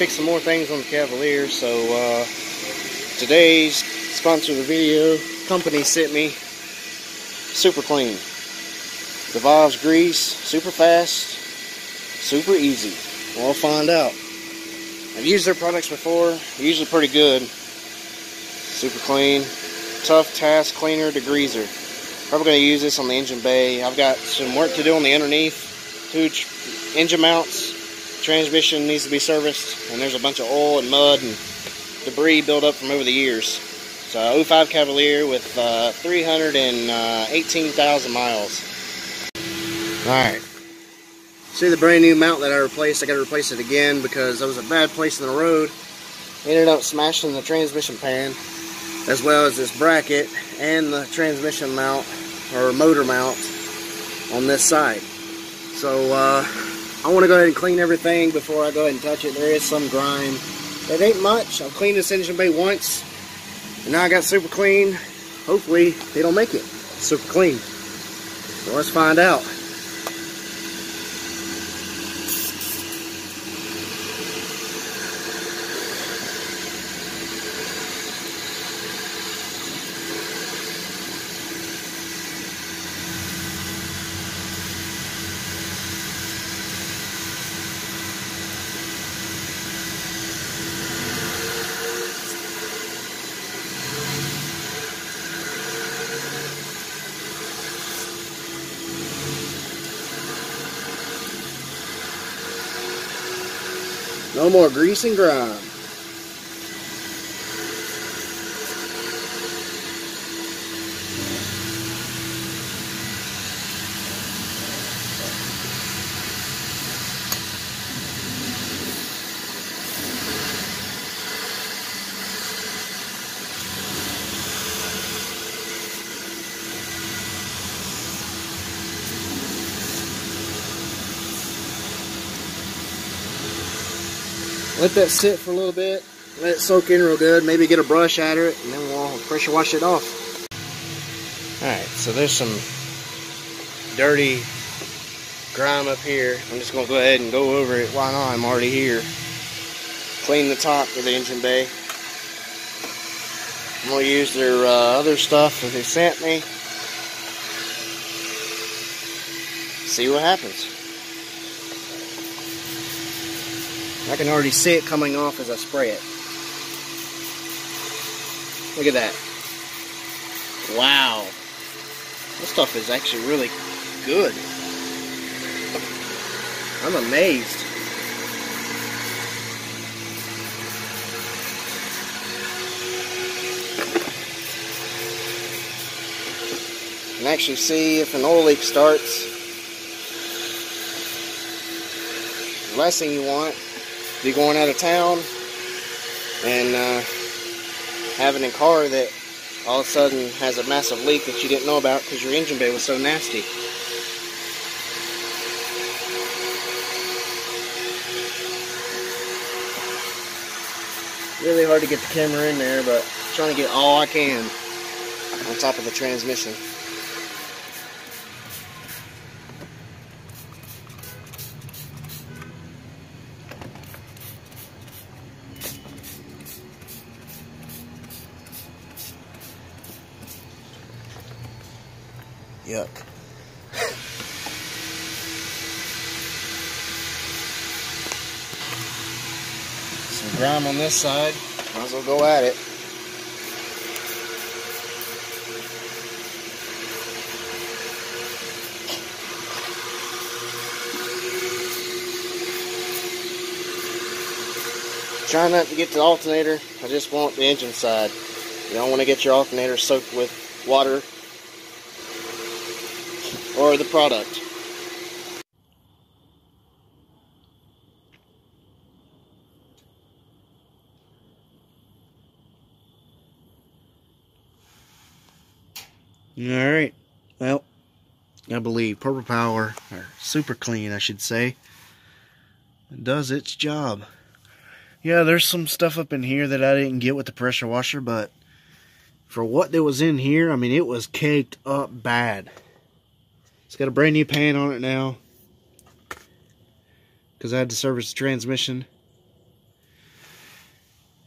fix some more things on the Cavalier. So today's sponsor of the video company sent me Super Clean. Devolves grease super fast, super easy. We'll find out. I've used their products before, they're usually pretty good. Super Clean, Tough Task Cleaner Degreaser. Probably going to use this on the engine bay. I've got some work to do on the underneath. 2 engine mounts. Transmission needs to be serviced, and there's a bunch of oil and mud and debris built up from over the years. It's a 05 Cavalier with 318,000 miles. Alright. See the brand new mount that I replaced? I got to replace it again because that was a bad place in the road. Ended up smashing the transmission pan, as well as this bracket and the transmission mount or motor mount on this side. So I want to go ahead and clean everything before I go ahead and touch it. There is some grime. It ain't much. I've cleaned this engine bay once, and now I got Super Clean. Hopefully they don't make it super clean. So let's find out. No more grease and grime. Let that sit for a little bit, let it soak in real good, maybe get a brush under it, and then we'll pressure wash it off. Alright, so there's some dirty grime up here. I'm just going to go ahead and go over it. Why not? I'm already here. Clean the top of the engine bay. I'm going to use their other stuff that they sent me. See what happens. I can already see it coming off as I spray it. Look at that. Wow. This stuff is actually really good. I'm amazed. You can actually see if an oil leak starts. The last thing you want, be going out of town and having a car that all of a sudden has a massive leak that you didn't know about because your engine bay was so nasty. Really hard to get the camera in there, but I'm trying to get all I can on top of the transmission. Yuck. Some grime on this side. Might as well go at it. Try not to get the alternator. I just want the engine side. You don't want to get your alternator soaked with water or the product. Alright, well, I believe Purple Power, or Super Clean I should say, does its job. Yeah, there's some stuff up in here that I didn't get with the pressure washer, but for what there was in here, I mean, it was caked up bad. It's got a brand new pan on it now because I had to service the transmission.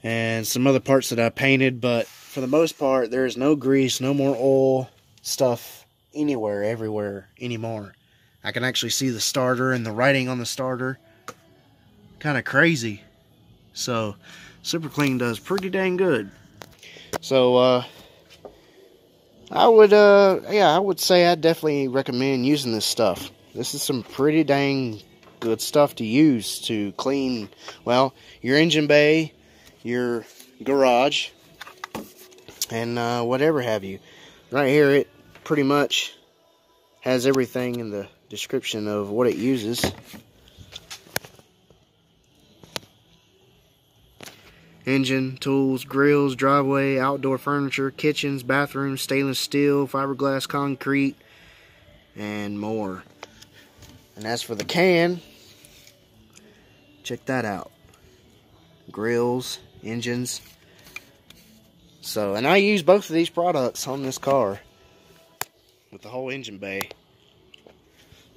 and some other parts that I painted, but for the most part, there is no grease, no more oil stuff anywhere, everywhere anymore. I can actually see the starter and the writing on the starter. Kind of crazy. So, Super Clean does pretty dang good. So, I would say I definitely recommend using this stuff. This is some pretty dang good stuff to use to clean, well, your engine bay, your garage, and whatever have you. Right here, it pretty much has everything in the description of what it uses. Engine, tools, grills, driveway, outdoor furniture, kitchens, bathrooms, stainless steel, fiberglass, concrete, and more. And as for the can, check that out. Grills, engines. So, and I use both of these products on this car with the whole engine bay.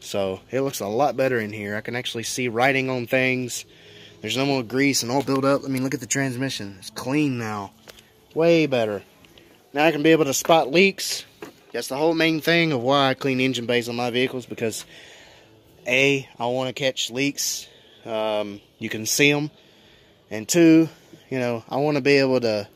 So, it looks a lot better in here. I can actually see writing on things. There's no more grease and oil buildup. I mean, look at the transmission. It's clean now. Way better. Now I can be able to spot leaks. That's the whole main thing of why I clean engine bays on my vehicles, because A, I want to catch leaks. You can see them. And two, you know, I want to be able to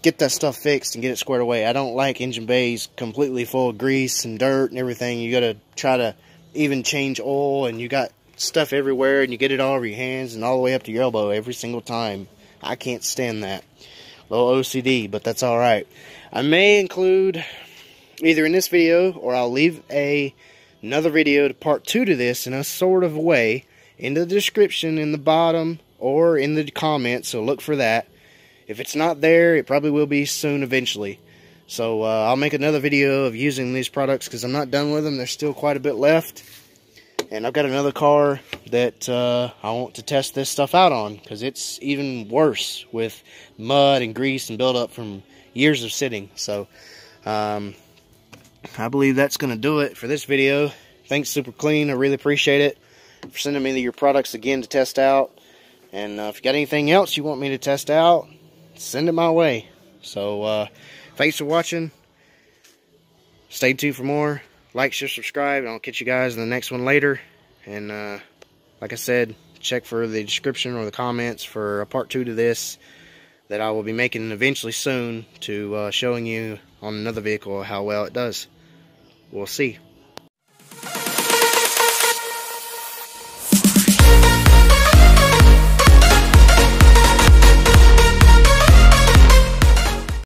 get that stuff fixed and get it squared away. I don't like engine bays completely full of grease and dirt and everything. You got to try to even change oil, and you got stuff everywhere, and you get it all over your hands and all the way up to your elbow every single time. I can't stand that. A little OCD, but that's alright. I may include, either in this video, or I'll leave another video to part 2 to this in a sort of way in the description in the bottom or in the comments, so look for that. If it's not there, it probably will be soon eventually. So I'll make another video of using these products, because I'm not done with them. There's still quite a bit left. And I've got another car that I want to test this stuff out on, because it's even worse with mud and grease and buildup from years of sitting. So I believe that's going to do it for this video. Thanks, Super Clean. I really appreciate it for sending me your products again to test out. And if you got anything else you want me to test out, send it my way. So thanks for watching. Stay tuned for more. Like, share, subscribe, and I'll catch you guys in the next one later. And like I said, check for the description or the comments for a part 2 to this that I will be making eventually soon, to showing you on another vehicle how well it does. We'll see.